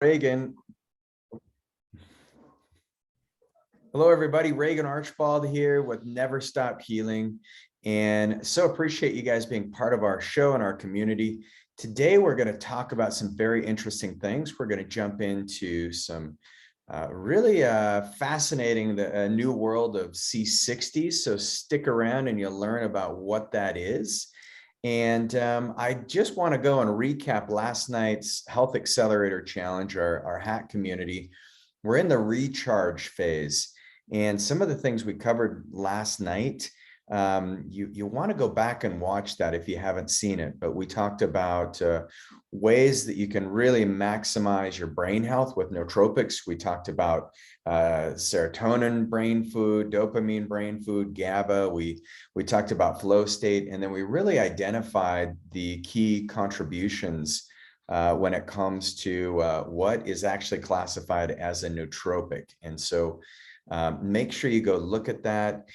Regan. Hello, everybody. Regan Archibald here with Never Stop Healing. And so appreciate you guys being part of our show and our community. Today, we're going to talk about some very interesting things. We're going to jump into some really fascinating new world of C60. So stick around and you'll learn about what that is. And I just want to go and recap last night's Health Accelerator Challenge, our hack community. We're in the recharge phase. And some of the things we covered last night, you want to go back and watch that if you haven't seen it. But we talked about ways that you can really maximize your brain health with nootropics. We talked about serotonin brain food, dopamine brain food, GABA. We talked about flow state, and then we really identified the key contributions when it comes to what is actually classified as a nootropic. And so make sure you go look at that,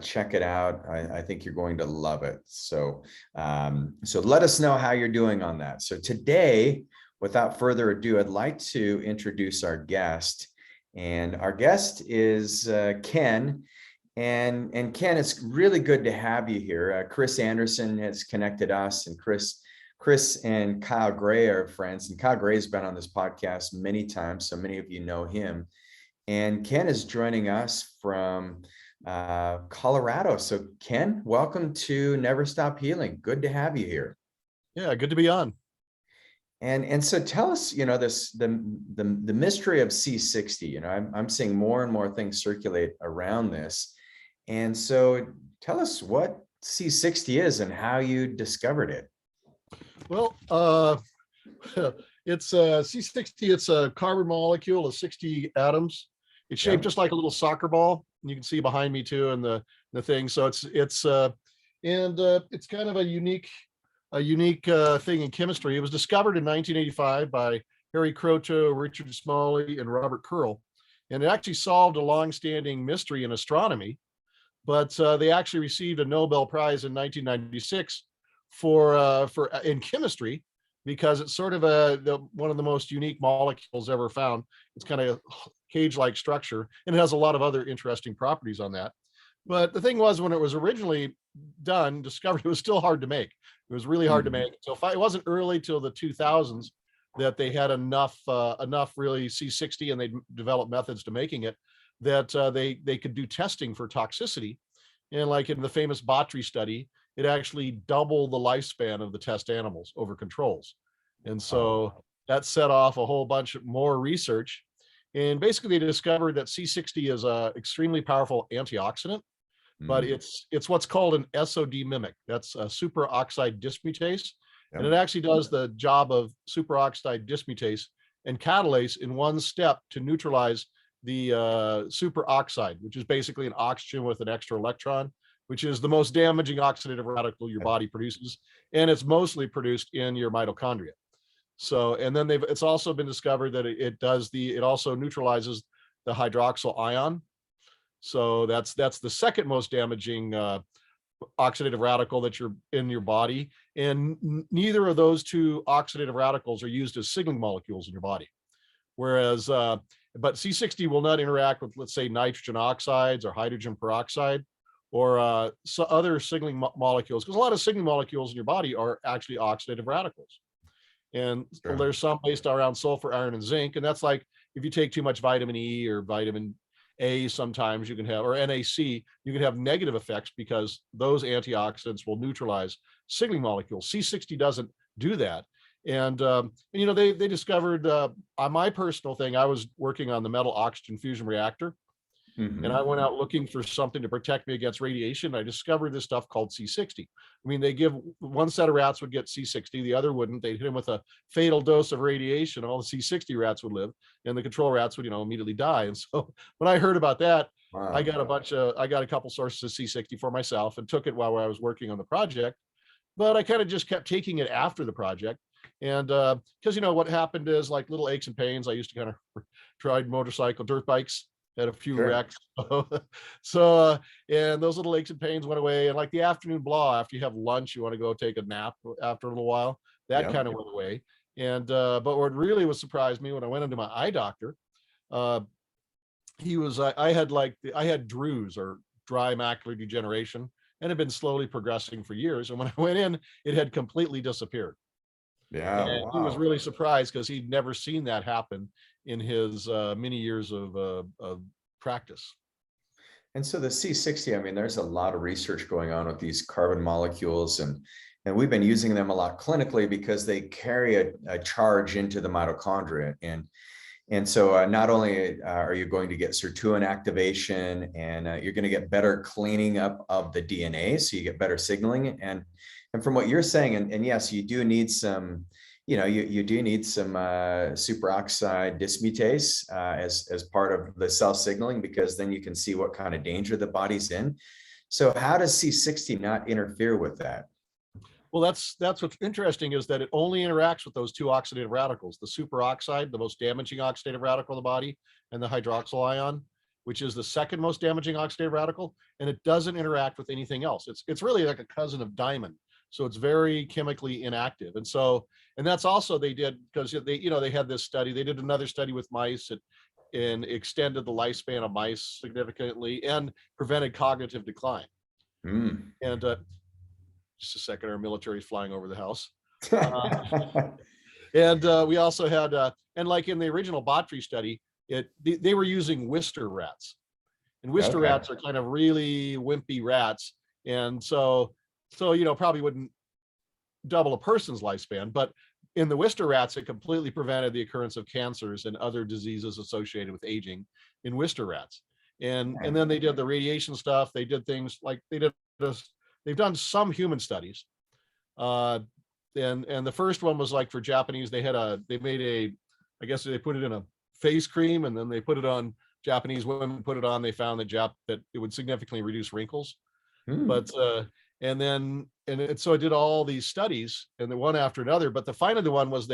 check it out. I think you're going to love it. So let us know how you're doing on that. So today, without further ado, I'd like to introduce our guest. And our guest is Ken. And Ken, it's really good to have you here. Chris Anderson has connected us, and Chris and Kyle Gray are friends. And Kyle Gray has been on this podcast many times, so many of you know him. And Ken is joining us from Colorado. So Ken, welcome to Never Stop Healing. Good to have you here. Yeah, good to be on. And so tell us, the mystery of C60. I'm seeing more and more things circulate around this. And so tell us what C60 is and how you discovered it. Well, it's C60. It's a carbon molecule of 60 atoms. It's shaped just like a little soccer ball. And you can see behind me too, and the thing. So it's kind of a unique thing in chemistry. It was discovered in 1985 by Harry Kroto, Richard Smalley, and Robert Curl, and it actually solved a long-standing mystery in astronomy. But they actually received a Nobel Prize in 1996 for in chemistry, because it's sort of one of the most unique molecules ever found. It's kind of cage-like structure, and it has a lot of other interesting properties on that. But the thing was, when it was originally discovered, it was still hard to make. It was really hard to make. So it wasn't early till the 2000s that they had enough really C60, and they developed methods to making it that they could do testing for toxicity. And like in the famous Botry study, it actually doubled the lifespan of the test animals over controls. And so that set off a whole bunch more research. And basically they discovered that C60 is a extremely powerful antioxidant, but it's what's called an SOD mimic. That's a superoxide dismutase. And it actually does the job of superoxide dismutase and catalase in one step to neutralize the superoxide, which is basically an oxygen with an extra electron, which is the most damaging oxidative radical your body produces. And it's mostly produced in your mitochondria. So, and then it's also been discovered that it also neutralizes the hydroxyl ion. So that's the second most damaging oxidative radical that you're in your body. And neither of those two oxidative radicals are used as signaling molecules in your body. Whereas, but C60 will not interact with, let's say, nitrogen oxides or hydrogen peroxide, or other signaling molecules, because a lot of signaling molecules in your body are actually oxidative radicals. And there's some based around sulfur, iron, and zinc. And that's like if you take too much vitamin E or vitamin A, sometimes you can have, or NAC, you can have negative effects because those antioxidants will neutralize signaling molecules. C60 doesn't do that. And they discovered, on my personal thing, I was working on the metal oxygen fusion reactor. And I went out looking for something to protect me against radiation. I discovered this stuff called C60. I mean, they give one set of rats would get C60, the other wouldn't. They'd hit them with a fatal dose of radiation. All the C60 rats would live, and the control rats would, immediately die. And so when I heard about that, I got a couple sources of C60 for myself and took it while I was working on the project. But I kind of just kept taking it after the project. And because, what happened is, like, little aches and pains. I used to kind of ride dirt bikes. Had a few wrecks. So, and those little aches and pains went away. And like the afternoon blah, after you have lunch, you want to go take a nap after a little while, that kind of went away. And but what really was surprised me when I went into my eye doctor, uh, I had DRUs, or dry macular degeneration, and had been slowly progressing for years. And when I went in, it had completely disappeared. Yeah, And he was wow. really surprised because he'd never seen that happen in his many years of practice. And so the C60, I mean, there's a lot of research going on with these carbon molecules, and we've been using them a lot clinically because they carry a charge into the mitochondria. And so not only are you going to get sirtuin activation, and you're going to get better cleaning up of the DNA, so you get better signaling. And from what you're saying, and yes, you do need some, you do need some superoxide dismutase as part of the cell signaling, because then you can see what kind of danger the body's in. So how does C60 not interfere with that? Well, that's what's interesting, is that it only interacts with those two oxidative radicals, the superoxide, the most damaging oxidative radical in the body, and the hydroxyl ion, which is the second most damaging oxidative radical, and it doesn't interact with anything else. It's really like a cousin of diamond. So it's very chemically inactive. And that's also, they did, because they had this study, they did another study with mice, and extended the lifespan of mice significantly and prevented cognitive decline. Mm. And just a second, our military is flying over the house. Uh, and we also had, and like in the original Botry study, they were using Wistar rats. And Wistar Okay. rats are kind of really wimpy rats. And so probably wouldn't double a person's lifespan, but in the Wistar rats, it completely prevented the occurrence of cancers and other diseases associated with aging in Wistar rats. And then they did the radiation stuff. They did things like they've done some human studies. Uh, and the first one was like for Japanese, they made I guess they put it in a face cream, and then they put it on, Japanese women put it on, they found that it would significantly reduce wrinkles. Mm. But so I did all these studies, and the one after another. But finally the one was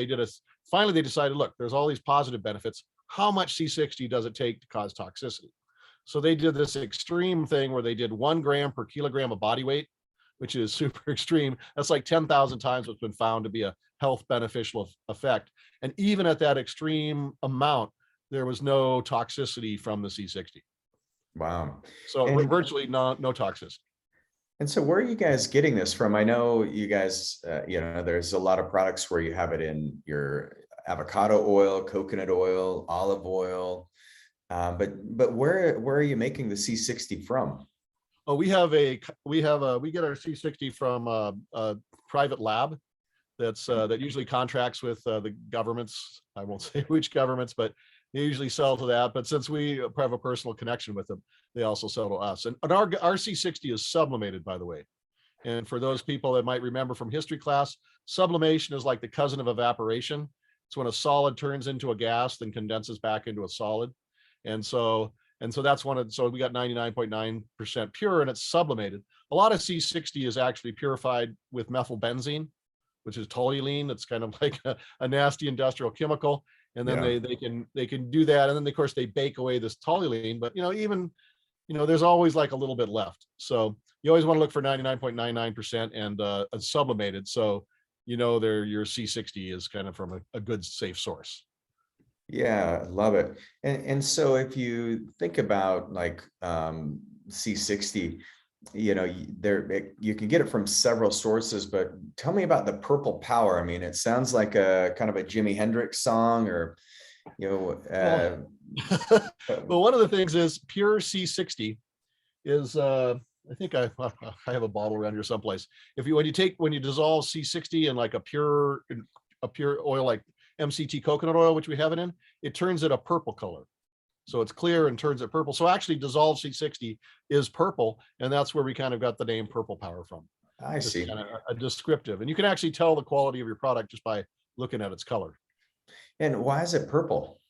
finally they decided, look, there's all these positive benefits. How much C60 does it take to cause toxicity? So they did this extreme thing where they did 1 gram per kilogram of body weight, which is super extreme. That's like 10,000 times what's been found to be a health beneficial effect. And even at that extreme amount, there was no toxicity from the C60. Wow. So And virtually no toxicity. And so where are you guys getting this from? I know you guys, there's a lot of products where you have it in your avocado oil, coconut oil, olive oil. But where are you making the C60 from? Oh, we get our C60 from a private lab that usually contracts with the governments. I won't say which governments, but they usually sell to that. But since we have a personal connection with them, they also sell to us. And our C60 is sublimated, by the way. And for those people that might remember from history class, sublimation is like the cousin of evaporation. It's when a solid turns into a gas, then condenses back into a solid. And so that's so we got 99.9% pure, and it's sublimated. A lot of C60 is actually purified with methylbenzene, which is toluene. It's kind of like a nasty industrial chemical. And then Yeah. they can do that. And then of course they bake away this toluene, but there's always like a little bit left. So you always want to look for 99.99% and sublimated. So your C60 is kind of from a good, safe source. Yeah, love it. And so if you think about like C60, you can get it from several sources, but tell me about the purple power. I mean, it sounds like a kind of a Jimi Hendrix song, or you know Well, well, one of the things is pure C60 is I think I have a bottle around here someplace. When you dissolve C60 in like a pure oil like MCT coconut oil, which we have it in, it turns it a purple color. So it's clear and turns it purple. So actually dissolved C60 is purple, and that's where we kind of got the name purple power from. I Just see. kind of a descriptive. And you can actually tell the quality of your product just by looking at its color. And why is it purple?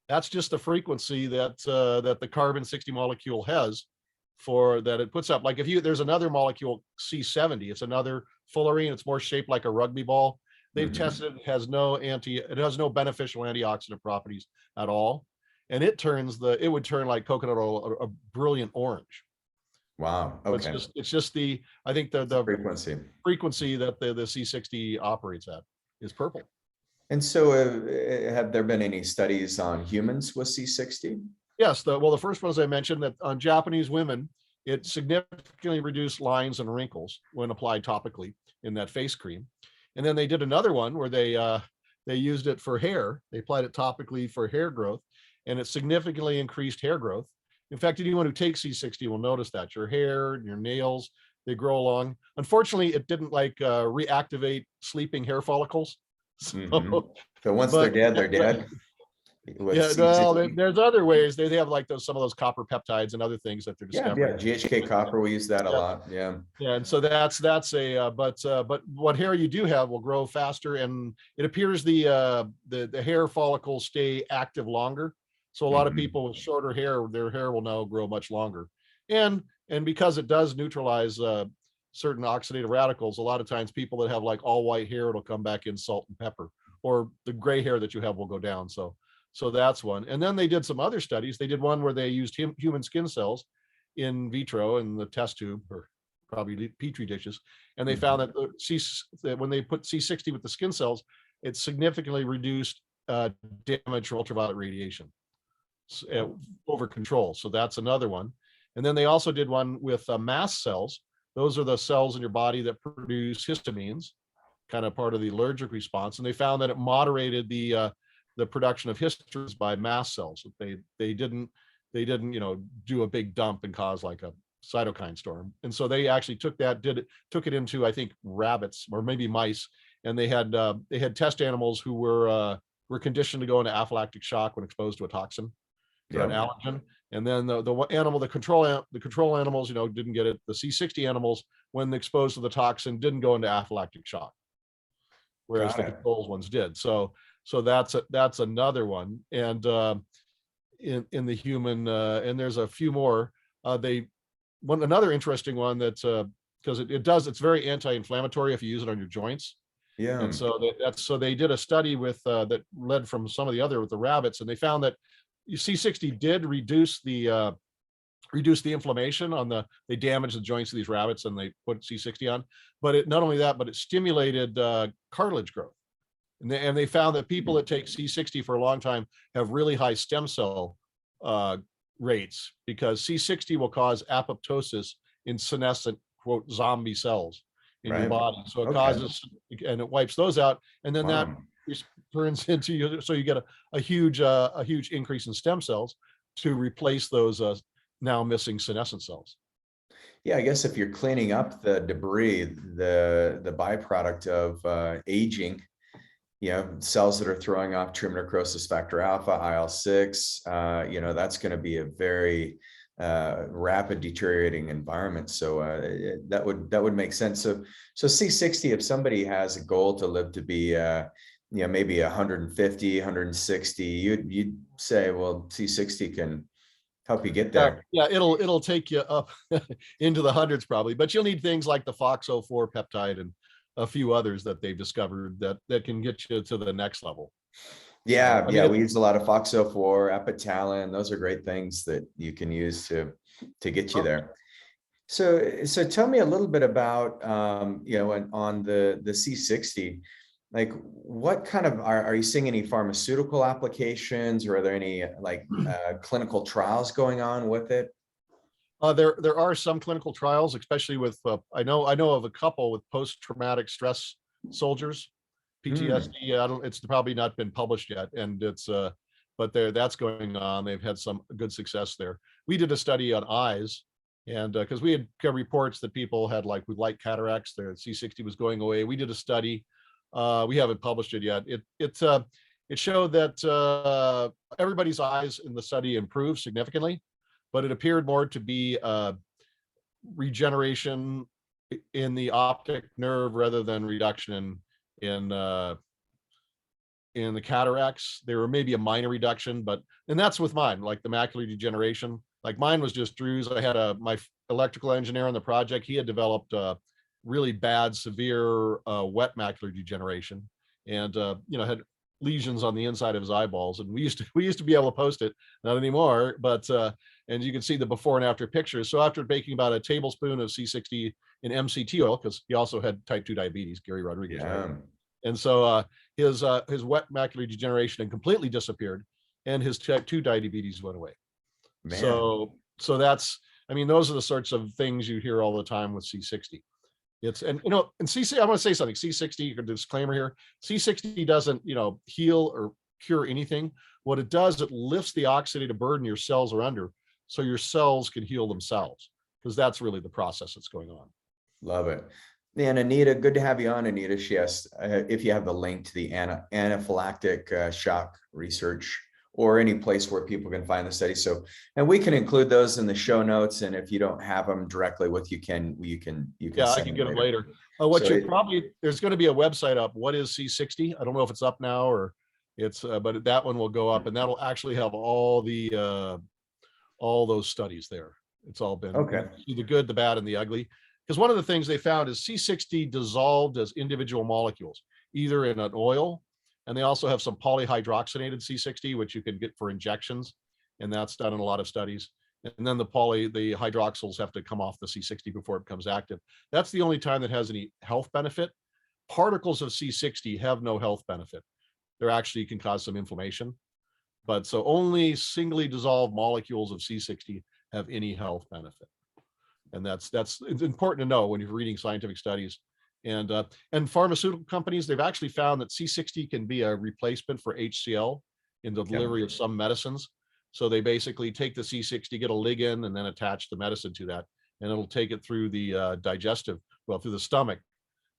That's just the frequency that the carbon 60 molecule has for that it puts up. Like there's another molecule, C70, it's another fullerene, it's more shaped like a rugby ball. They've Mhm. tested it, it has no beneficial antioxidant properties at all. And it would turn like coconut oil a brilliant orange. Wow. But Okay. it's just I think the Frequency. frequency that the C60 operates at is purple. And so have there been any studies on humans with C60? Yes, the first one, as I mentioned, that on Japanese women, it significantly reduced lines and wrinkles when applied topically in that face cream. And then they did another one where they used it for hair. They applied it topically for hair growth, and it significantly increased hair growth. In fact, anyone who takes C60 will notice that your hair, your nails, they grow along. Unfortunately, it didn't like reactivate sleeping hair follicles. Hmm. So, So once they're but dead, they're dead with yeah, well, C60. there's other ways. They have like some of those copper peptides and other things that they're Yeah, yeah. discovering. GHK copper, we use that a Yeah, lot. Yeah. yeah, and so that's a but what hair you do have will grow faster, and it appears the hair follicles stay active longer. So a lot of Hmm. people with shorter hair, their hair will now grow much longer, and because it does neutralize certain oxidative radicals, a lot of times people that have like all white hair, it'll come back in salt and pepper, or the gray hair that you have will go down. So that's one. And then they did some other studies. They did one where they used human skin cells in vitro in the test tube, or probably petri dishes, and they found Hmm. that that when they put C60 with the skin cells, it significantly reduced damage for ultraviolet radiation over control. So that's another one. And then they also did one with mast cells. Those are the cells in your body that produce histamines, kind of part of the allergic response. And they found that it moderated the production of histamines by mast cells. They didn't do a big dump and cause like a cytokine storm. And so they actually took it into, I think, rabbits or maybe mice, and they had test animals who were conditioned to go into anaphylactic shock when exposed to a toxin, to an Yeah. allergen. And then the control animals, didn't get it. The C60 animals, when exposed to the toxin, didn't go into anaphylactic shock, whereas Got the it. controls ones did. So that's another one. And in the human, and there's a few more. Another interesting one that's because it's very anti-inflammatory if you use it on your joints. And Yeah. so so they did a study with that led from some of the other with the rabbits, and they found that C60 did reduce the inflammation they damaged the joints of these rabbits, and they put C60 on. But it not only that, but it stimulated cartilage growth. And they found that people that take C60 for a long time have really high stem cell uh, rates, because C60 will cause apoptosis in senescent, quote, zombie cells in your Right. body. So it Okay. causes, and it wipes those out. And then that Wow. turns into so you get a huge increase in stem cells to replace those now missing senescent cells. Yeah, I guess if you're cleaning up the debris, the byproduct of aging, cells that are throwing off tumor necrosis factor alpha, IL-6, that's going to be a very rapid deteriorating environment. So that would make sense. So C60, if somebody has a goal to live to be maybe 150, 160, you'd say, well, C60 can help you get Yeah, there. yeah, it'll take you up into the hundreds probably, but you'll need things like the FOXO4 peptide and a few others that they've discovered that can get you to the next level. So Yeah, I yeah, mean, we use a lot of FOXO4, epitalin. Those are great things that you can use to get you there. So tell me a little bit about on the C60, like what kind of are you seeing any pharmaceutical applications, or are there any like clinical trials going on with it? there are some clinical trials, especially with I know of a couple with post-traumatic stress soldiers, Hmm. PTSD. I don't. It's probably not been published yet, and but that's going on. They've had some good success there. We did a study on eyes, and because we had reports that people had like with light cataracts, their C60 was going away. We did a study. We haven't published it yet. It showed that everybody's eyes in the study improved significantly, but it appeared more to be regeneration in the optic nerve rather than reduction in uh, in the cataracts. There were maybe a minor reduction, and that's with mine, like the macular degeneration. Like mine was just drusen. I had my electrical engineer on the project. He had developed really bad, severe wet macular degeneration, and had lesions on the inside of his eyeballs. And we used to be able to post it, not anymore, but and you can see the before and after pictures. So after baking about a tablespoon of C60 in MCT oil, because he also had type 2 diabetes, Gary Rodriguez, right? Yeah. And so his wet macular degeneration had completely disappeared, and his type 2 diabetes went away. Man. So that's, I mean, those are the sorts of things you hear all the time with C60. It's, and and C60, I want to say something. C60, a disclaimer here, C60 doesn't, heal or cure anything. What it does, it lifts the oxidative burden your cells are under, so your cells can heal themselves, because that's really the process that's going on. Love it. And Anita, good to have you on, Anita. She asked if you have the link to the anaphylactic shock research, or any place where people can find the study. So, and we can include those in the show notes. And if you don't have them directly with you, you can Yeah, I can get them later. There's going to be a website up. What is C60? I don't know if it's up now or it's, but that one will go up, and that'll actually have all those studies there. It's all been okay. The good, the bad, and the ugly. Because one of the things they found is C60 dissolved as individual molecules, either in an oil, and they also have some polyhydroxynated C60, which you can get for injections, and that's done in a lot of studies. And then the hydroxyls have to come off the C60 before it becomes active. That's the only time that has any health benefit. Particles of C60 have no health benefit. They're actually can cause some inflammation, but so only singly dissolved molecules of C60 have any health benefit. And that's it's important to know when you're reading scientific studies. And pharmaceutical companies, they've actually found that C60 can be a replacement for HCl in the delivery of some medicines. So they basically take the C60, get a ligand, and then attach the medicine to that, and it'll take it through the through the stomach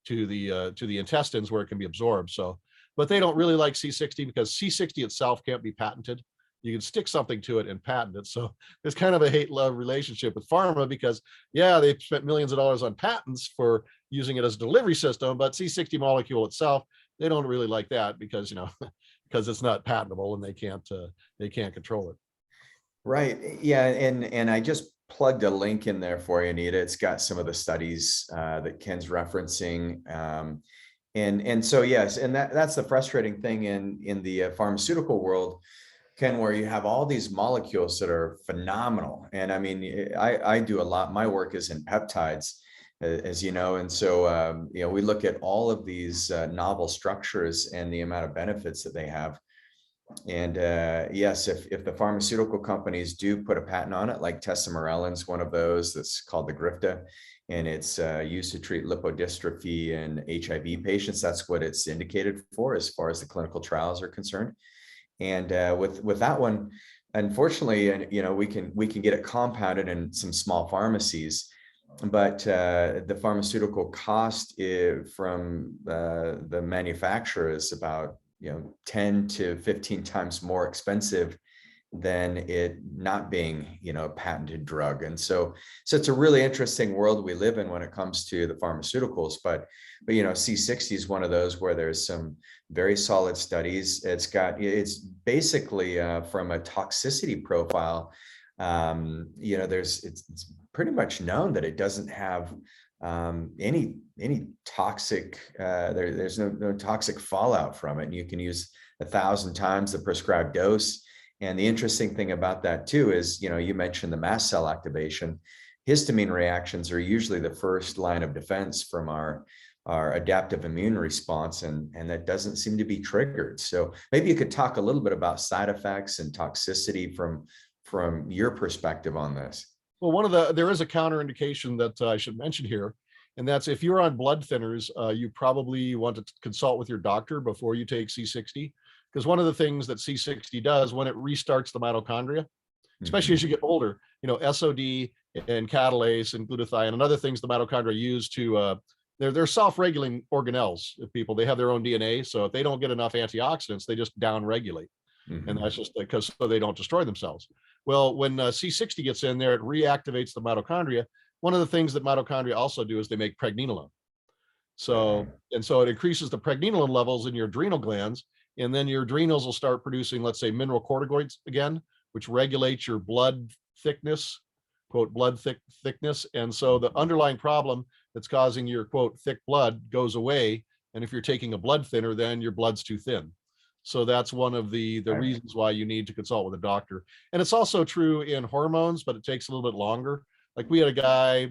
to the intestines, where it can be absorbed. So, but they don't really like C60 because C60 itself can't be patented. You can stick something to it and patent it. So there's kind of a hate-love relationship with pharma, because they've spent millions of dollars on patents for using it as a delivery system, but C60 molecule itself, they don't really like that because, because it's not patentable and they can't control it. Right. Yeah. And I just plugged a link in there for you, Anita. It's got some of the studies that Ken's referencing. And so, yes, and that's the frustrating thing in the pharmaceutical world, Ken, where you have all these molecules that are phenomenal. And I mean, I do a lot, my work is in peptides, as you know. And so, we look at all of these novel structures and the amount of benefits that they have. And yes, if the pharmaceutical companies do put a patent on it, like tesamorellin's one of those that's called the Grifta, and it's used to treat lipodystrophy in HIV patients. That's what it's indicated for as far as the clinical trials are concerned. And with that one, unfortunately, we can get it compounded in some small pharmacies, but the pharmaceutical cost from the manufacturer is about 10 to 15 times more expensive than it not being a patented drug. And so it's a really interesting world we live in when it comes to the pharmaceuticals. But C60 is one of those where there's some very solid studies. It's basically from a toxicity profile, it's pretty much known that it doesn't have any toxic, there's no toxic fallout from it. And you can use 1,000 times the prescribed dose. And the interesting thing about that too is, you mentioned the mast cell activation. Histamine reactions are usually the first line of defense from our adaptive immune response, and that doesn't seem to be triggered. So maybe you could talk a little bit about side effects and toxicity from your perspective on this. Well, there is a counterindication that I should mention here, and that's if you're on blood thinners, you probably want to consult with your doctor before you take C60, because one of the things that C60 does when it restarts the mitochondria, especially as you get older, SOD and catalase and glutathione and other things the mitochondria use to, they're self-regulating organelles. If they have their own DNA, so if they don't get enough antioxidants, they just down-regulate. And that's just because so they don't destroy themselves. Well, when C60 gets in there, it reactivates the mitochondria. One of the things that mitochondria also do is they make pregnenolone. So it increases the pregnenolone levels in your adrenal glands, and then your adrenals will start producing, let's say, mineral corticoids again, which regulates your blood thickness, quote, blood thickness. And so the underlying problem that's causing your, quote, thick blood goes away. And if you're taking a blood thinner, then your blood's too thin. So that's one of the reasons why you need to consult with a doctor. And it's also true in hormones, but it takes a little bit longer. Like we had a guy,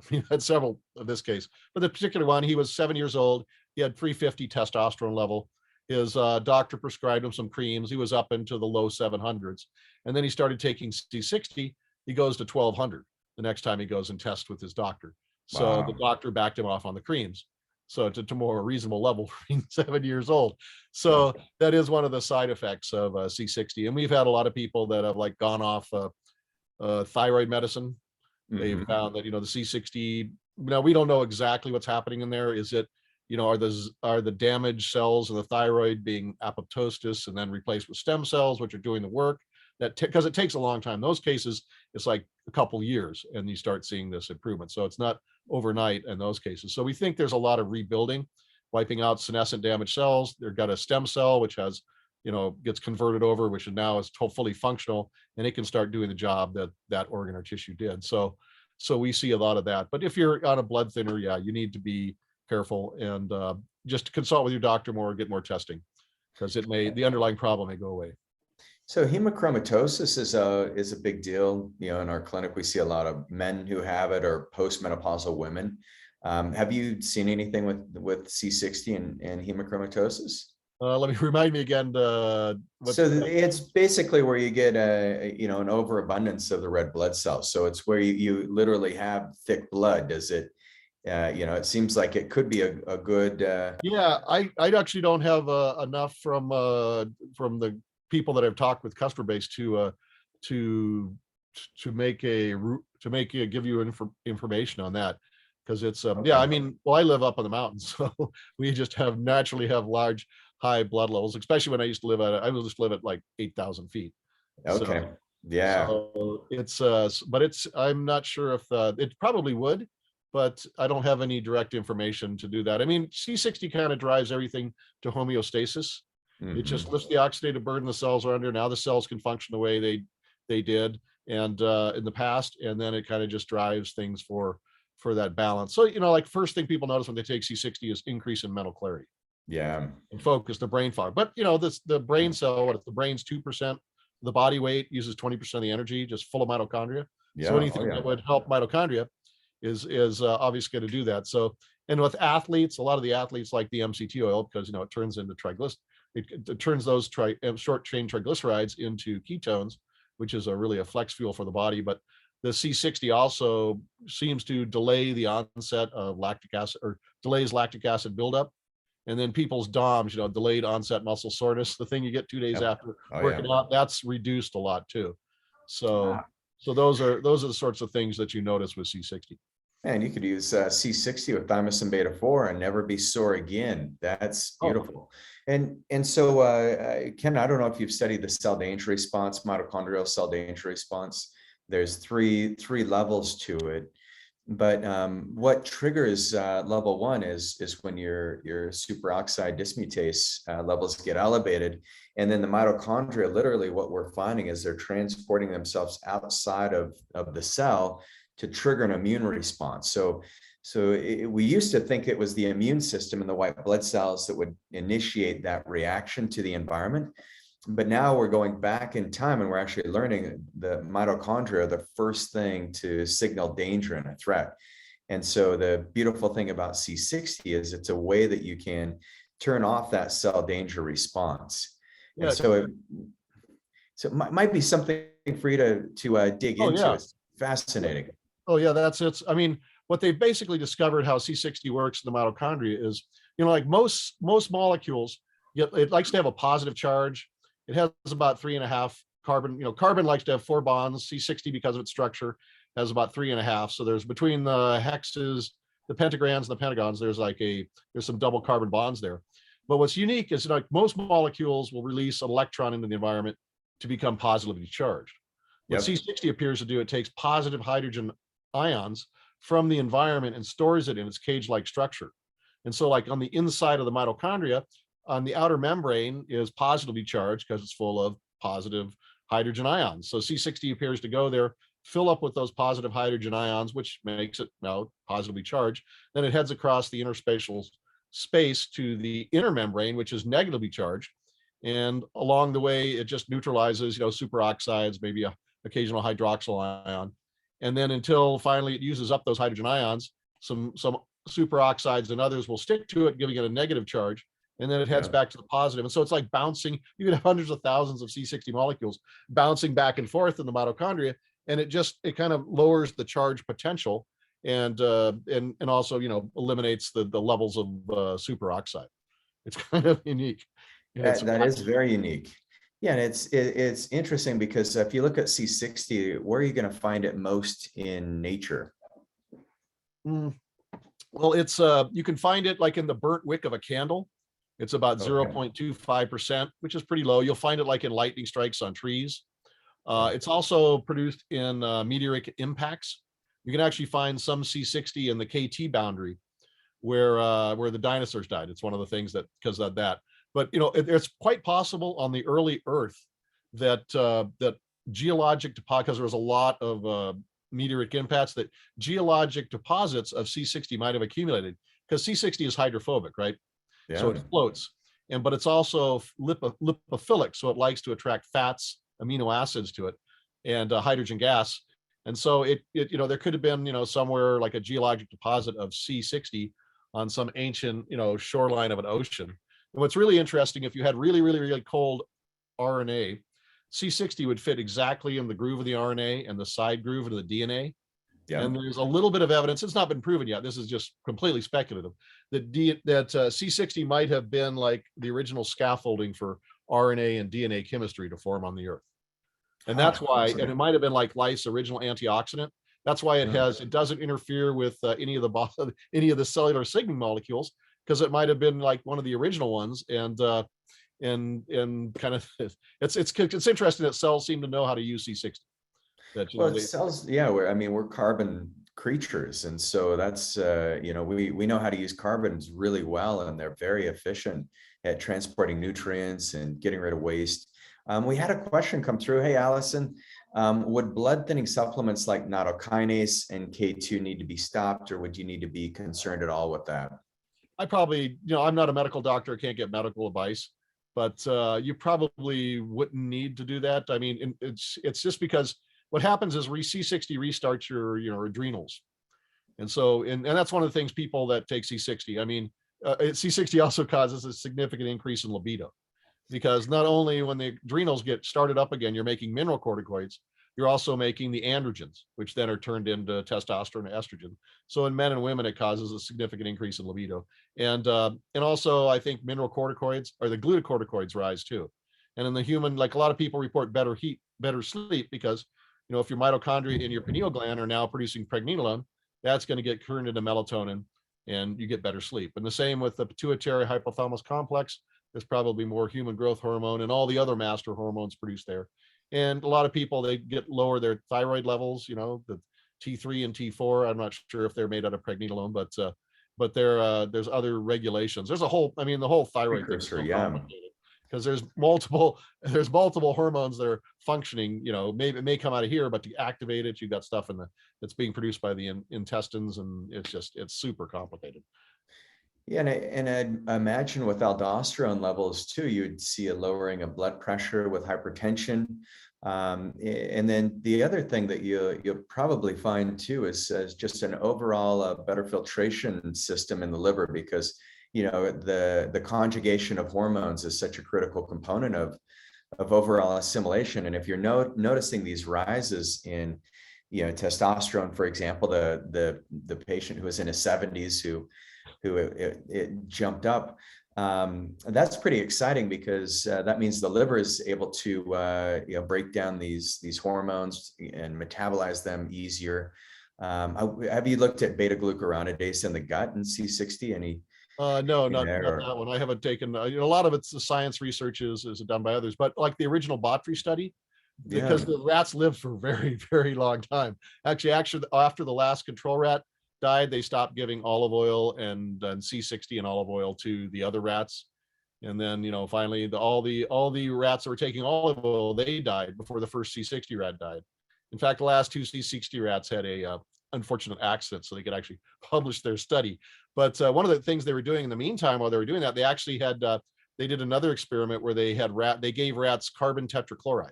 we had several of this case, but the particular one, he was 7 years old. he had 350 testosterone level. His doctor prescribed him some creams. He was up into the low 700s. And then he started taking C60. He goes to 1200 the next time he goes and tests with his doctor. So the Wow. doctor backed him off on the creams. So to more reasonable level for being 7 years old. Wow. So that is one of the side effects of C60. And we've had a lot of people that have like gone off thyroid medicine. They've found that, the C60, now we don't know exactly what's happening in there. Is it, are the damaged cells in the thyroid being apoptosis and then replaced with stem cells, which are doing the work? That because it takes a long time. Those cases, it's like a couple years and you start seeing this improvement. So it's not overnight in those cases. So we think there's a lot of rebuilding, wiping out senescent damaged cells. They've got a stem cell, which has, gets converted over, which now is fully functional, and it can start doing the job that organ or tissue did. So we see a lot of that. But if you're on a blood thinner, yeah, you need to be careful and just consult with your doctor more, get more testing, because the underlying problem may go away. So hemochromatosis is a big deal. In our clinic, we see a lot of men who have it, or postmenopausal women. Have you seen anything with C60 and hemochromatosis? Let me remind me again. So it's basically where you get an overabundance of the red blood cells. So it's where you literally have thick blood. Does it? It seems like it could be a good. Yeah, I actually don't have enough from the people that I've talked with customer base to give you information on that, because it's Okay. yeah, I mean, well, I live up on the mountains, so we just naturally have large high blood levels, especially when I used to live at like 8,000 feet. Okay. So, Yeah. so it's but I'm not sure if it probably would, but I don't have any direct information to do that. I mean, C60 kind of drives everything to homeostasis. It just lifts the oxidative burden the cells are under. Now the cells can function the way they did and in the past, and then it kind of just drives things for that balance. So like first thing people notice when they take C60 is increase in mental clarity. Yeah. And focus, the brain fog. But the brain cell, what if the brain's 2% the body weight, uses 20% of the energy, just full of mitochondria. Yeah. So anything that would help mitochondria is obviously going to do that. So, and with athletes, a lot of the athletes like the MCT oil, because it turns into it turns those short chain triglycerides into ketones, which is really a flex fuel for the body. But the C60 also seems to delay the onset of lactic acid, or delays lactic acid buildup. And then people's DOMS, delayed onset muscle soreness, the thing you get 2 days after working out, that's reduced a lot too. So those are the sorts of things that you notice with C60. And you could use C60 with thymosin beta 4 and never be sore again. That's beautiful. And so, Ken, I don't know if you've studied the cell danger response, mitochondrial cell danger response. There's three levels to it. But what triggers level 1 is when your superoxide dismutase levels get elevated. And then the mitochondria, literally what we're finding is they're transporting themselves outside of the cell to trigger an immune response. So we used to think it was the immune system and the white blood cells that would initiate that reaction to the environment. But now we're going back in time and we're actually learning the mitochondria are the first thing to signal danger and a threat. And so the beautiful thing about C60 is it's a way that you can turn off that cell danger response. Yeah. And so it might be something for you to dig into. Yeah. It's fascinating. Oh yeah, that's it. I mean, what they've basically discovered how C60 works in the mitochondria is, like most molecules, it likes to have a positive charge. It has about 3.5 carbon. Carbon likes to have 4 bonds. C60, because of its structure, has about 3.5. So there's between the hexes, the pentagrams, and the pentagons, there's some double carbon bonds there. But what's unique is like most molecules will release an electron into the environment to become positively charged. What C60 appears to do, it takes positive hydrogen ions from the environment and stores it in its cage-like structure. And so like on the inside of the mitochondria, on the outer membrane is positively charged because it's full of positive hydrogen ions. So C60 appears to go there, fill up with those positive hydrogen ions, which makes it now positively charged. Then it heads across the interspatial space to the inner membrane, which is negatively charged. And along the way, it just neutralizes, superoxides, maybe a occasional hydroxyl ion. And then until finally it uses up those hydrogen ions, some superoxides and others will stick to it, giving it a negative charge, and then it heads Yeah. back to the positive. And so it's like bouncing. You can have hundreds of thousands of C60 molecules bouncing back and forth in the mitochondria, and it kind of lowers the charge potential, and also, eliminates the levels of superoxide. It's kind of unique. And it's That is very unique. Yeah, and it's interesting because if you look at C60, where are you going to find it most in nature? Mm, well, it's you can find it like in the burnt wick of a candle. It's about Okay. 0.25%, which is pretty low. You'll find it like in lightning strikes on trees. Yeah. It's also produced in meteoric impacts. You can actually find some C60 in the KT boundary where the dinosaurs died. It's one of the things that, because of that. But it's quite possible on the early Earth that that geologic deposit, because there was a lot of meteoric impacts, that geologic deposits of C60 might have accumulated, because C60 is hydrophobic, right? So Yeah. it floats, but it's also lipophilic, so it likes to attract fats, amino acids to it, and hydrogen gas. And so there could have been somewhere like a geologic deposit of C60 on some ancient shoreline of an ocean. And what's really interesting, if you had really, really, really cold RNA, C60 would fit exactly in the groove of the RNA and the side groove of the DNA. Yeah. And there's a little bit of evidence, it's not been proven yet, this is just completely speculative, that C60 might have been like the original scaffolding for RNA and DNA chemistry to form on the Earth. And that's why, and it might have been like life's original antioxidant. That's why it doesn't interfere with any of the cellular signaling molecules, because it might have been like one of the original ones. And kind of, it's interesting that cells seem to know how to use C60. Well, cells, yeah, we're carbon creatures. And so that's, we know how to use carbons really well, and they're very efficient at transporting nutrients and getting rid of waste. We had a question come through. Hey, Allison, would blood thinning supplements like nattokinase and K2 need to be stopped, or would you need to be concerned at all with that? I probably, I'm not a medical doctor, I can't get medical advice, but you probably wouldn't need to do that. I mean, it's just because what happens is C60 restarts your adrenals. And so, and that's one of the things people that take C60, I mean, C60 also causes a significant increase in libido, because not only when the adrenals get started up again, you're making mineral corticoids, you're also making the androgens, which then are turned into testosterone and estrogen. So in men and women, it causes a significant increase in libido. And also, I think mineral corticoids, or the glucocorticoids, rise too. And in the human, like a lot of people report better sleep, because if your mitochondria in your pineal gland are now producing pregnenolone, that's going to get turned into melatonin, and you get better sleep. And the same with the pituitary hypothalamus complex. There's probably more human growth hormone and all the other master hormones produced there. And a lot of people, they get lower their thyroid levels, the T3 and T4. I'm not sure if they're made out of pregnenolone, but there's other regulations. There's the whole thyroid thing is so complicated, because there's multiple hormones that are functioning. Maybe it may come out of here, but to activate it, you've got stuff that's being produced by the intestines, and it's super complicated. Yeah, and I imagine with aldosterone levels too, you'd see a lowering of blood pressure with hypertension. And then the other thing that you'll probably find too is just an overall better filtration system in the liver, because the conjugation of hormones is such a critical component of overall assimilation. And if you're noticing these rises in testosterone, for example, the patient who was in his 70s who it jumped up, that's pretty exciting, because that means the liver is able to break down these hormones and metabolize them easier. Have you looked at beta glucuronidase in the gut and C60? No, not that one. I haven't taken a lot of it's the science research is done by others, but like the original Botry study, because the rats lived for a very, very long time. Actually, after the last control rat died, they stopped giving olive oil and C60 and olive oil to the other rats. And then, finally all the rats that were taking olive oil, they died before the first C60 rat died. In fact, the last two C60 rats had a unfortunate accident, so they could actually publish their study. But one of the things they were doing in the meantime, while they were doing that, they actually had they did another experiment where they gave rats carbon tetrachloride,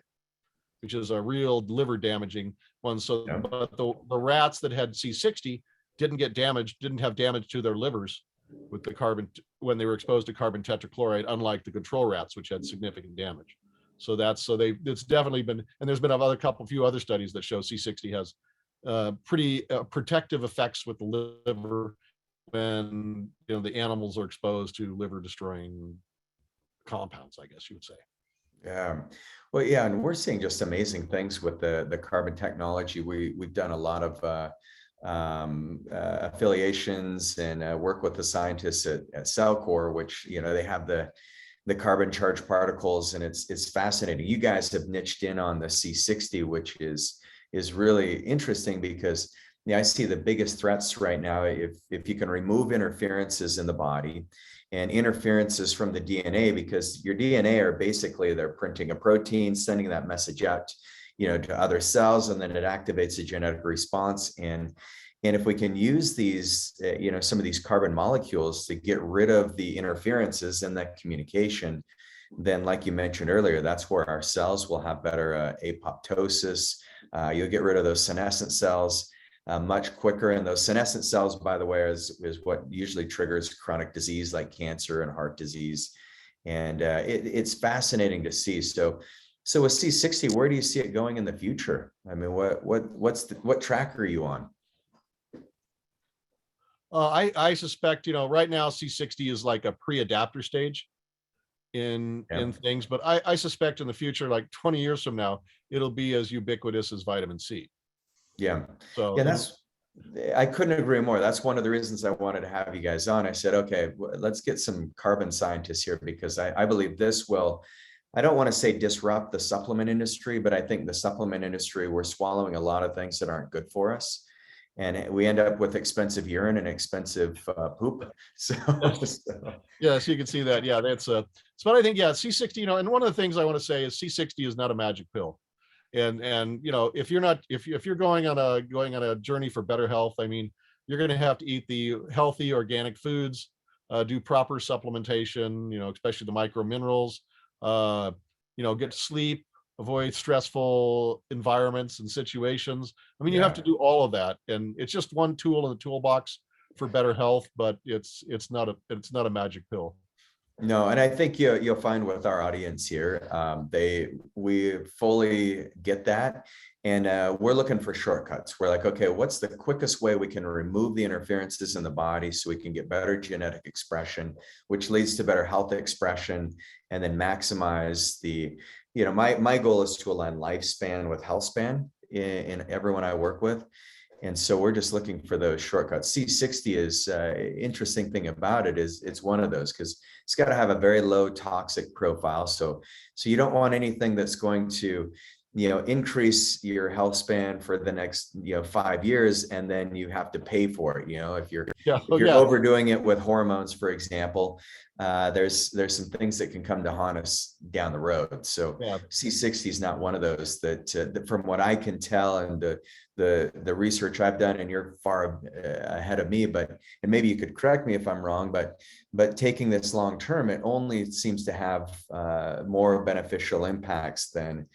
which is a real liver damaging one. So, but the rats that had C60, didn't get damaged, didn't have damage to their livers with the carbon when they were exposed to carbon tetrachloride, unlike the control rats, which had significant damage. So it's definitely been, and there's been few other studies that show C60 has pretty protective effects with the liver when the animals are exposed to liver destroying compounds, I guess you would say. Yeah. Well, yeah, and we're seeing just amazing things with the carbon technology. We've done a lot of affiliations and work with the scientists at Cellcore, which they have the carbon charged particles, and it's fascinating. You guys have niched in on the C60, which is really interesting because I see the biggest threats right now. If you can remove interferences in the body and interferences from the DNA, because your DNA are basically, they're printing a protein, sending that message out, to other cells, and then it activates a genetic response. And if we can use these, some of these carbon molecules to get rid of the interferences in that communication, then like you mentioned earlier, that's where our cells will have better apoptosis. You'll get rid of those senescent cells much quicker. And those senescent cells, by the way, is what usually triggers chronic disease like cancer and heart disease. And it's fascinating to see. So with C60, where do you see it going in the future? I mean, what track are you on? I suspect, right now C60 is like a pre-adapter stage in things, but I suspect in the future, like 20 years from now, it'll be as ubiquitous as vitamin C. Yeah. So Yeah, I couldn't agree more. That's one of the reasons I wanted to have you guys on. I said, okay, let's get some carbon scientists here, because I believe this will, I don't want to say disrupt the supplement industry, but I think the supplement industry, we're swallowing a lot of things that aren't good for us. And we end up with expensive urine and expensive poop. So yes, you can see that. Yeah, so I think, C60, and one of the things I want to say is C60 is not a magic pill. And if you're going on a journey for better health, I mean, you're going to have to eat the healthy organic foods, do proper supplementation, especially the micro minerals, get sleep, avoid stressful environments and situations. I mean, you have to do all of that, and it's just one tool in the toolbox for better health, but it's not a magic pill. No, and I think you'll find with our audience here, we fully get that, and we're looking for shortcuts. We're like, okay, what's the quickest way we can remove the interferences in the body so we can get better genetic expression, which leads to better health expression, and then maximize the, my goal is to align lifespan with health span in everyone I work with. And so we're just looking for those shortcuts. C60 is interesting thing about it is it's one of those, because it's got to have a very low toxic profile. So you don't want anything that's going to, increase your health span for the next, 5 years, and then you have to pay for it. If you're overdoing it with hormones, for example, there's some things that can come to haunt us down the road. So C60 is not one of those that from what I can tell, and the research I've done, and you're far ahead of me, and maybe you could correct me if I'm wrong, but taking this long term, it only seems to have more beneficial impacts than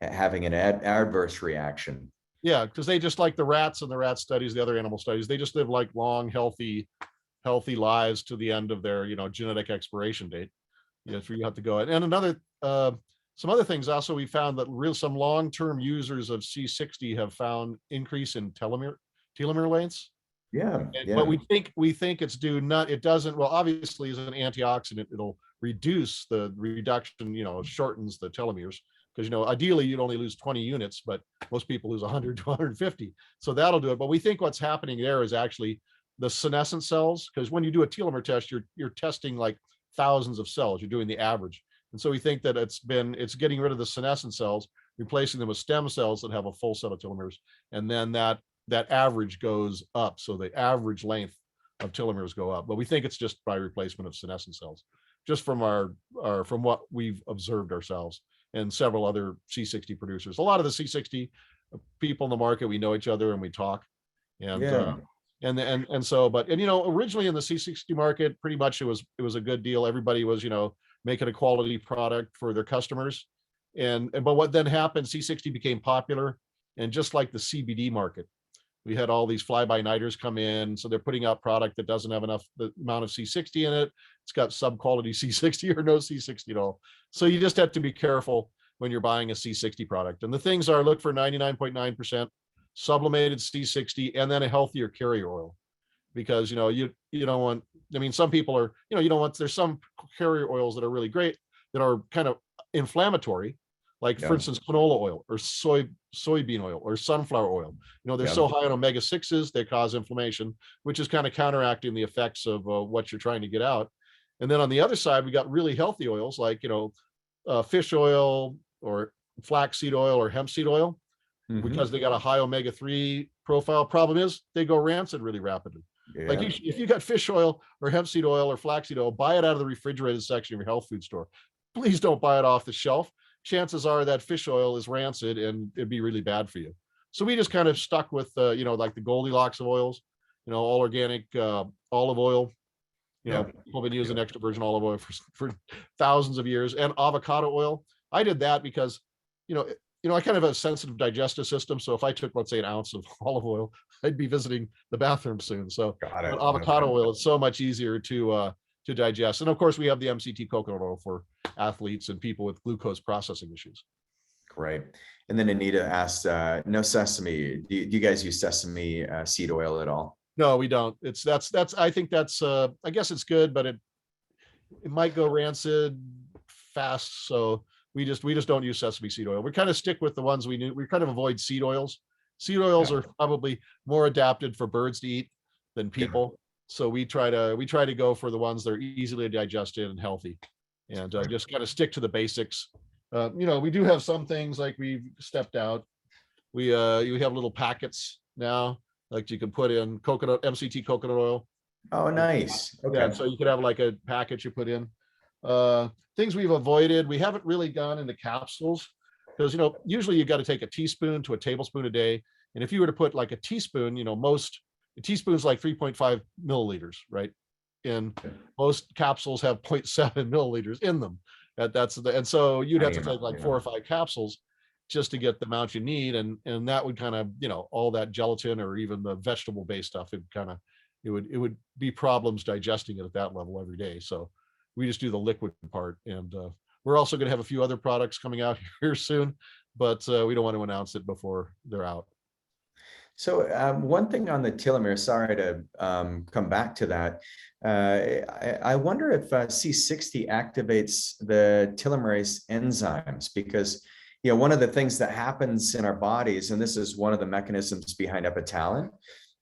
having an adverse reaction. Yeah, because they just, like the rats and the rat studies, the other animal studies, they just live like long, healthy lives to the end of their, genetic expiration date. For you have to go. And another, some other things also, we found that some long-term users of C60 have found increase in telomere lengths. But we think it's due not, it doesn't, well, obviously as an antioxidant, it'll reduce the reduction, shortens the telomeres. Because, ideally you'd only lose 20 units, but most people lose 100 to 150. So that'll do it. But we think what's happening there is actually the senescent cells, because when you do a telomere test, you're testing like thousands of cells. You're doing the average. And so we think that it's getting rid of the senescent cells, replacing them with stem cells that have a full set of telomeres. And then that average goes up. So the average length of telomeres go up. But we think it's just by replacement of senescent cells, just from from what we've observed ourselves and several other C60 producers. A lot of the C60 people in the market, we know each other and we talk. And so, originally in the C60 market, pretty much it was a good deal. Everybody was, making a quality product for their customers. But what then happened, C60 became popular, and just like the CBD market, We had all these fly-by-nighters come in, so they're putting out product that doesn't have enough the amount of C60 in it. It's got sub-quality C60 or no C60 at all. So you just have to be careful when you're buying a C60 product. And the things are, look for 99.9% sublimated C60 and then a healthier carrier oil, because you don't want, I mean, some people are, you don't want, there's some carrier oils that are really great that are kind of inflammatory, like for Yeah. instance canola oil or soybean oil or sunflower oil. They're Yeah. so high on omega-6s they cause inflammation, which is kind of counteracting the effects of what you're trying to get out. And then on the other side we got really healthy oils like fish oil or flaxseed oil or hemp seed oil, because they got a high omega-3 profile. Problem is they go rancid really rapidly. Yeah. Like if you got fish oil or hemp seed oil or flaxseed oil, buy it out of the refrigerated section of your health food store. Please don't buy it off the shelf. Chances are that fish oil is rancid and it'd be really bad for you. So we just kind of stuck with like the Goldilocks of oils, all organic olive oil. People have been using extra virgin olive oil for thousands of years, and avocado oil. I did that because I kind of have a sensitive digestive system. So if I took, let's say, an ounce of olive oil, I'd be visiting the bathroom soon. So Got it. avocado oil is so much easier to digest. And of course, we have the MCT coconut oil for athletes and people with glucose processing issues. Great. And then Anita asked, no sesame. Do you guys use sesame seed oil at all? No, we don't. I think that's I guess it's good, but it might go rancid fast. So we just don't use sesame seed oil. We kind of stick with the ones we knew. We kind of avoid seed oils. Seed oils are probably more adapted for birds to eat than people. So we try to go for the ones that are easily digested and healthy, and just kind of stick to the basics. We do have some things like we've stepped out. We have little packets now, like you can put in MCT coconut oil. Oh, nice. Okay. Yeah, so you could have like a package you put in. Things we've avoided, we haven't really gone into capsules, because usually you got to take a teaspoon to a tablespoon a day. And if you were to put like a teaspoon, a teaspoon's like 3.5 milliliters, right? And most capsules have 0.7 milliliters in them. And so you'd have to take like 4 or 5 capsules just to get the amount you need. And that would kind of, all that gelatin or even the vegetable based stuff, it would be problems digesting it at that level every day. So we just do the liquid part. And we're also going to have a few other products coming out here soon, but we don't want to announce it before they're out. So one thing on the telomere, sorry to come back to that. I wonder if C60 activates the telomerase enzymes, because one of the things that happens in our bodies, and this is one of the mechanisms behind epitalin,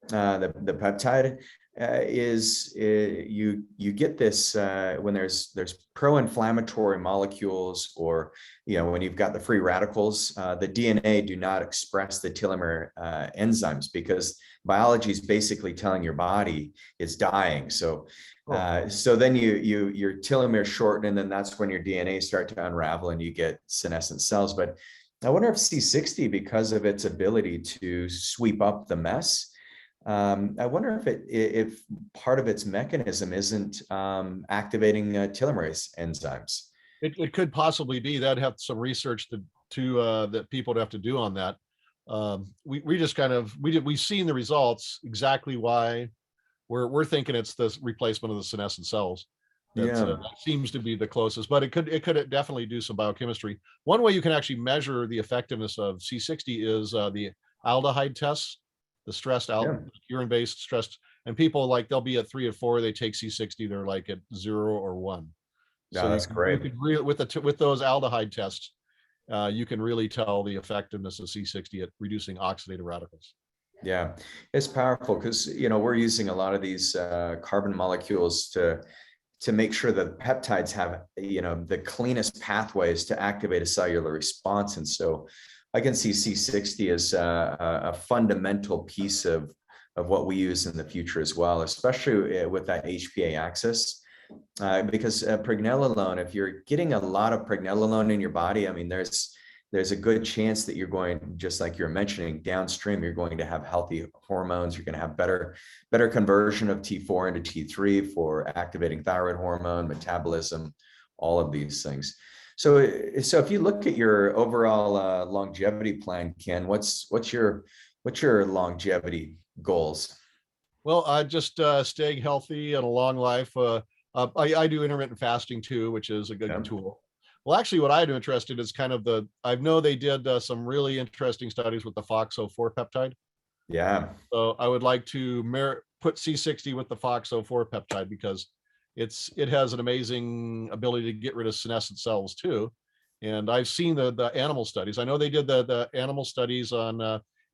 the peptide, is you get this when there's pro-inflammatory molecules, or when you've got the free radicals, the DNA do not express the telomere enzymes, because biology is basically telling your body it's dying. So then your telomeres shorten, and then that's when your DNA start to unravel and you get senescent cells. But I wonder if C60, because of its ability to sweep up the mess, I wonder if part of its mechanism isn't activating telomerase enzymes. It could possibly be. That'd have some research that people would have to do on that. We just we've seen the results, exactly why we're thinking it's the replacement of the senescent cells. That seems to be the closest, but it could definitely do some biochemistry. One way you can actually measure the effectiveness of C60 is the aldehyde tests. The stressed urine-based stressed, and people they'll be at 3 or 4, they take C60, they're like at 0 or 1. So that's great. With those aldehyde tests, you can really tell the effectiveness of C60 at reducing oxidative radicals. Yeah, it's powerful, because we're using a lot of these carbon molecules to make sure that peptides have the cleanest pathways to activate a cellular response. And so I can see C60 as a fundamental piece of what we use in the future as well, especially with that HPA axis, because pregnenolone, if you're getting a lot of pregnenolone in your body, I mean, there's a good chance that you're going, just like you're mentioning, downstream, you're going to have healthy hormones. You're going to have better conversion of T4 into T3 for activating thyroid hormone, metabolism, all of these things. So if you look at your overall longevity plan, Ken, what's your What's your longevity goals? Well, just staying healthy and a long life. I do intermittent fasting too, which is a good Yeah. tool. Well, actually, what I'm interested is kind of I know they did some really interesting studies with the FOXO4 peptide. Yeah. So I would like to put C60 with the FOXO4 peptide because it has an amazing ability to get rid of senescent cells too. And I've seen the animal studies. I know they did the animal studies on,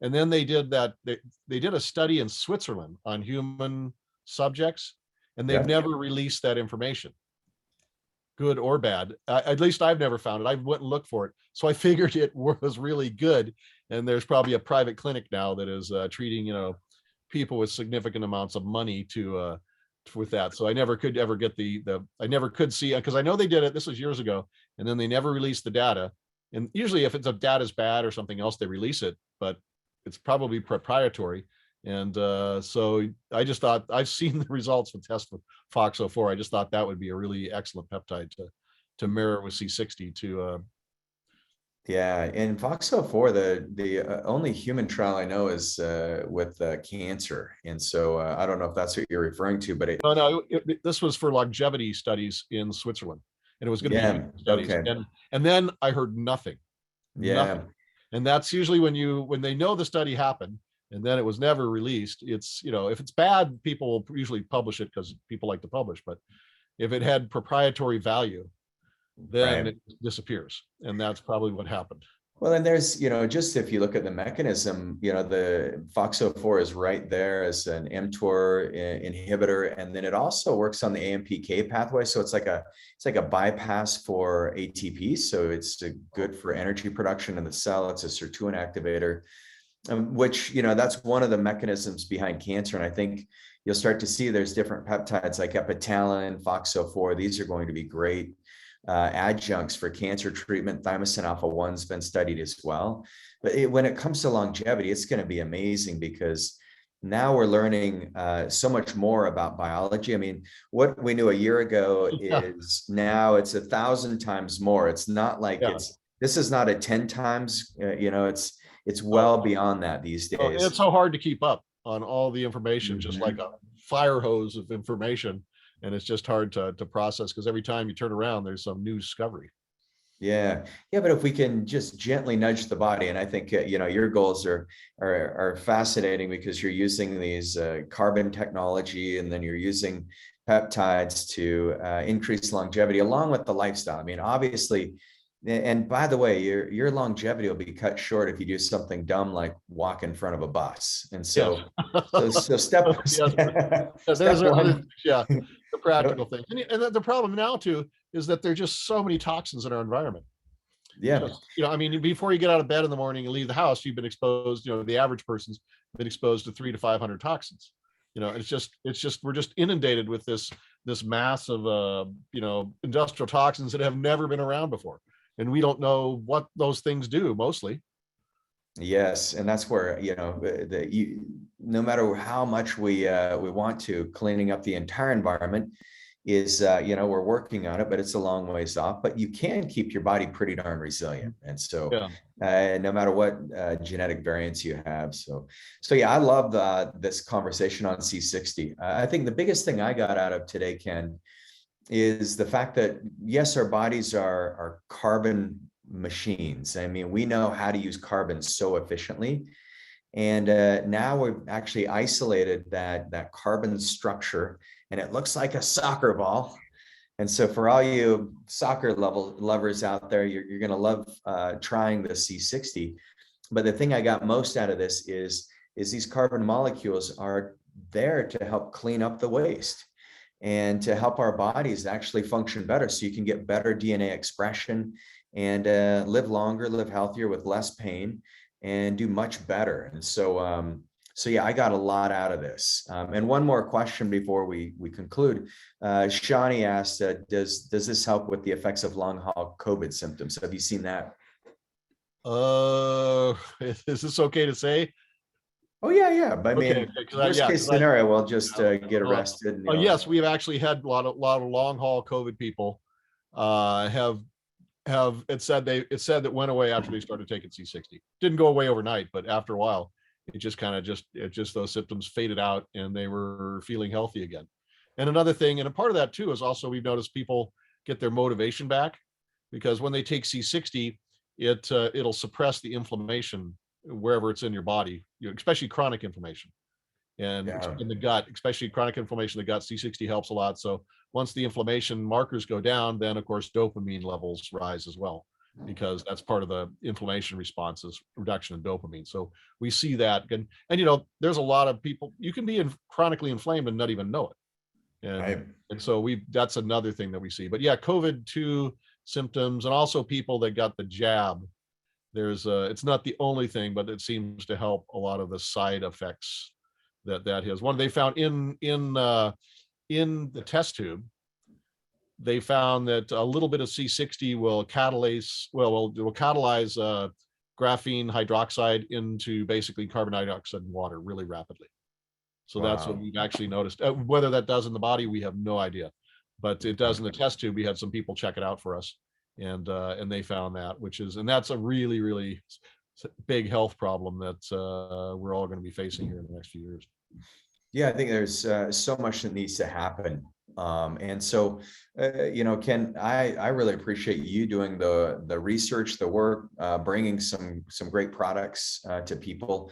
and then they did they did a study in Switzerland on human subjects, and they've Yeah. never released that information, good or bad. At least I've never found it. I went and looked for it, so I figured it was really good. And there's probably a private clinic now that is treating people with significant amounts of money to with that. So I never could ever get I never could see, because I know they did it. This was years ago, and then they never released the data. And usually, if it's a data's bad or something else, they release it, but it's probably proprietary. And so I just thought, I've seen the results with test with FOXO4. I just thought that would be a really excellent peptide to mirror with C60 to Yeah, and FOXO4, the only human trial I know is with cancer, and so I don't know if that's what you're referring to, but no, this was for longevity studies in Switzerland, and it was going to be yeah, human studies. okay, And then I heard nothing. yeah, And that's usually when they know the study happened and then it was never released. It's, if it's bad, people will usually publish it because people like to publish. But if it had proprietary value, then right. it disappears. And that's probably what happened. Well, and there's, just if you look at the mechanism, the FOXO4 is right there as an mTOR inhibitor, and then it also works on the AMPK pathway. So it's like a bypass for ATP. So it's good for energy production in the cell. It's a sirtuin activator, which, that's one of the mechanisms behind cancer. And I think you'll start to see there's different peptides like epitalin, FOXO4. These are going to be great adjuncts for cancer treatment. Thymosin alpha-1 has been studied as well. But when it comes to longevity, it's going to be amazing because now we're learning so much more about biology. I mean, what we knew a year ago is now it's 1,000 times more. It's not like this is not a 10 times, it's well beyond that these days. It's so hard to keep up on all the information, just like a fire hose of information. And it's just hard to process because every time you turn around, there's some new discovery. Yeah. But if we can just gently nudge the body, and I think your goals are fascinating because you're using these carbon technology, and then you're using peptides to increase longevity along with the lifestyle. I mean, obviously, and by the way, your longevity will be cut short if you do something dumb like walk in front of a bus. And so, so step, there's one. the practical thing. And the problem now too is that there's just so many toxins in our environment. Yeah. I mean, before you get out of bed in the morning and leave the house, you've been exposed, the average person's been exposed to 300 to 500 toxins. It's just we're just inundated with this mass of industrial toxins that have never been around before. And we don't know what those things do mostly. Yes, and that's where no matter how much we want to, cleaning up the entire environment is we're working on it, but it's a long ways off. But you can keep your body pretty darn resilient, and so no matter what genetic variants you have. So yeah, I love this conversation on C60. I think the biggest thing I got out of today, Ken, is the fact that yes, our bodies are carbon machines. I mean, we know how to use carbon so efficiently, and now we've actually isolated that carbon structure, and it looks like a soccer ball. And so for all you soccer lovers out there, you're going to love trying the C60. But the thing I got most out of this is these carbon molecules are there to help clean up the waste and to help our bodies actually function better, so you can get better DNA expression and live longer, live healthier with less pain, and do much better. And so, yeah, I got a lot out of this. And one more question before we conclude. Shawnee asked, does this help with the effects of long haul COVID symptoms? Have you seen that? Is this okay to say? Oh yeah. But I mean, worst case scenario, we'll just get arrested. Yes, we've actually had a lot of long haul COVID people have it said that went away after they started taking C60. Didn't go away overnight, but after a while it just kind of just those symptoms faded out and they were feeling healthy again. And another thing, and a part of that too, is also we've noticed people get their motivation back, because when they take C60, it'll suppress the inflammation wherever it's in your body, especially chronic inflammation. And Yeah. in the gut, especially chronic inflammation in the gut, C60 helps a lot. So once the inflammation markers go down, then of course dopamine levels rise as well, because that's part of the inflammation response is reduction in dopamine. So we see that, and there's a lot of people, you can be chronically inflamed and not even know it. Right. And so that's another thing that we see. But yeah, COVID-2 symptoms, and also people that got the jab, it's not the only thing, but it seems to help a lot of the side effects that has. One they found in the test tube, they found that a little bit of C60 will catalyze graphene hydroxide into basically carbon dioxide and water really rapidly. So that's what Wow. we've actually noticed. Whether that does in the body, we have no idea, but it does in the test tube. We had some people check it out for us, and they found that, and that's a really, really big health problem that we're all going to be facing here in the next few years. Yeah, I think there's so much that needs to happen. And so, Ken, I really appreciate you doing the research, the work, bringing some great products to people.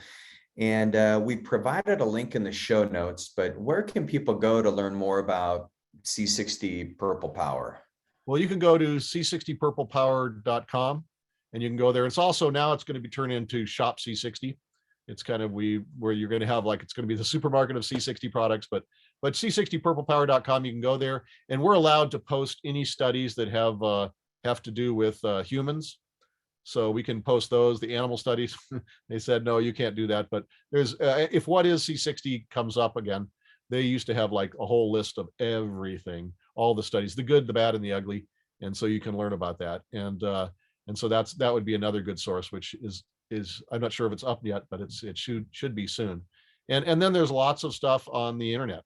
And we provided a link in the show notes, but where can people go to learn more about C60 Purple Power? Well, you can go to c60purplepower.com and you can go there. It's also now it's going to be turned into Shop C60. It's kind of where you're going to have it's going to be the supermarket of C60 products, but c60purplepower.com, you can go there, and we're allowed to post any studies that have to do with humans. So we can post those. The animal studies, they said, no, you can't do that. But there's, if what is C60 comes up again, they used to have a whole list of everything, all the studies, the good, the bad, and the ugly. And so you can learn about that. And so that would be another good source, which is I'm not sure if it's up yet, but it should be soon. And then there's lots of stuff on the internet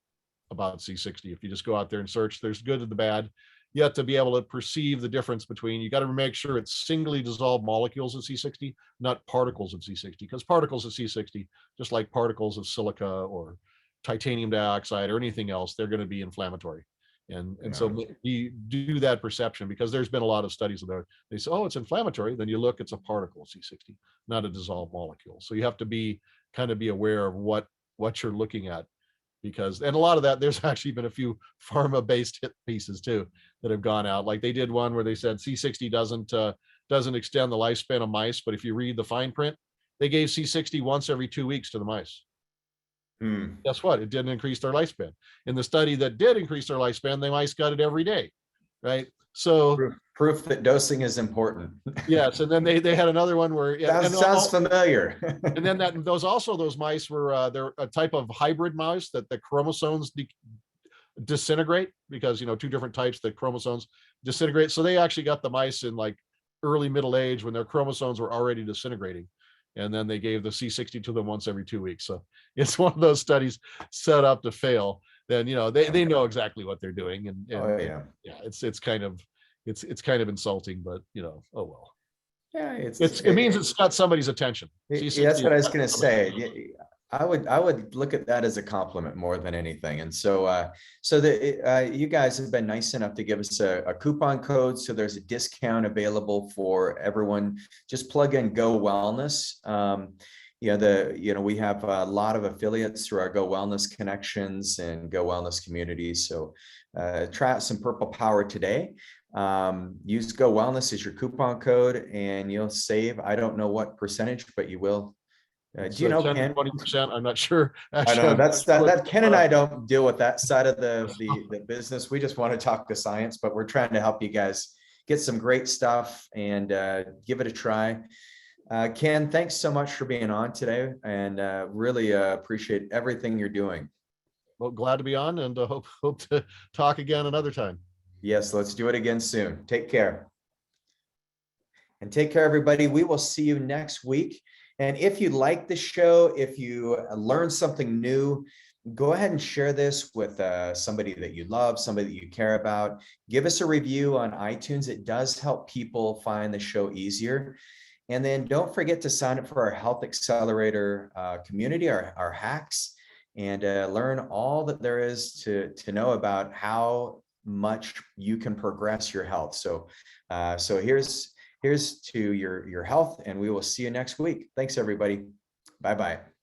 about C60. If you just go out there and search, there's good and the bad. You have to be able to perceive the difference between, you got to make sure it's singly dissolved molecules of C60, not particles of C60, because particles of C60, just like particles of silica or titanium dioxide or anything else, they're going to be inflammatory. And so you do that perception, because there's been a lot of studies about, they say, oh, it's inflammatory. Then you look, it's a particle of C60, not a dissolved molecule. So you have to be aware of what you're looking at, because, and a lot of that, there's actually been a few pharma-based hit pieces too that have gone out. Like they did one where they said C60 doesn't extend the lifespan of mice, but if you read the fine print, they gave C60 once every 2 weeks to the mice. Guess what? It didn't increase their lifespan. In the study that did increase their lifespan, the mice got it every day, right? So proof that dosing is important. Yes, and then they had another one where sounds familiar. And then those mice were they're a type of hybrid mouse that the chromosomes disintegrate, because two different types, the chromosomes disintegrate. So they actually got the mice in early middle age when their chromosomes were already disintegrating. And then they gave the C60 to them once every 2 weeks. So it's one of those studies set up to fail. Then they know exactly what they're doing, and it's kind of insulting, but oh well. Yeah, it means it's got somebody's attention. That's what I was going to say. I would look at that as a compliment more than anything. And so you guys have been nice enough to give us a coupon code. So there's a discount available for everyone. Just plug in Go Wellness. We have a lot of affiliates through our Go Wellness connections and Go Wellness communities. So try out some Purple Power today. Use Go Wellness as your coupon code and you'll save, I don't know what percentage, but you will. Do you know, Ken? 20%? I'm not sure. Actually, I know that Ken and I don't deal with that side of the business. We just want to talk to science, but we're trying to help you guys get some great stuff and give it a try. Ken, thanks so much for being on today, and really appreciate everything you're doing. Well, glad to be on, and hope to talk again another time. Yes, let's do it again soon. Take care. And take care, everybody. We will see you next week. And if you like the show, if you learn something new, go ahead and share this with somebody that you love, somebody that you care about. Give us a review on iTunes. It does help people find the show easier. And then don't forget to sign up for our Health Accelerator community, our hacks, and learn all that there is to know about how much you can progress your health. So here's to your health, and we will see you next week. Thanks, everybody. Bye-bye.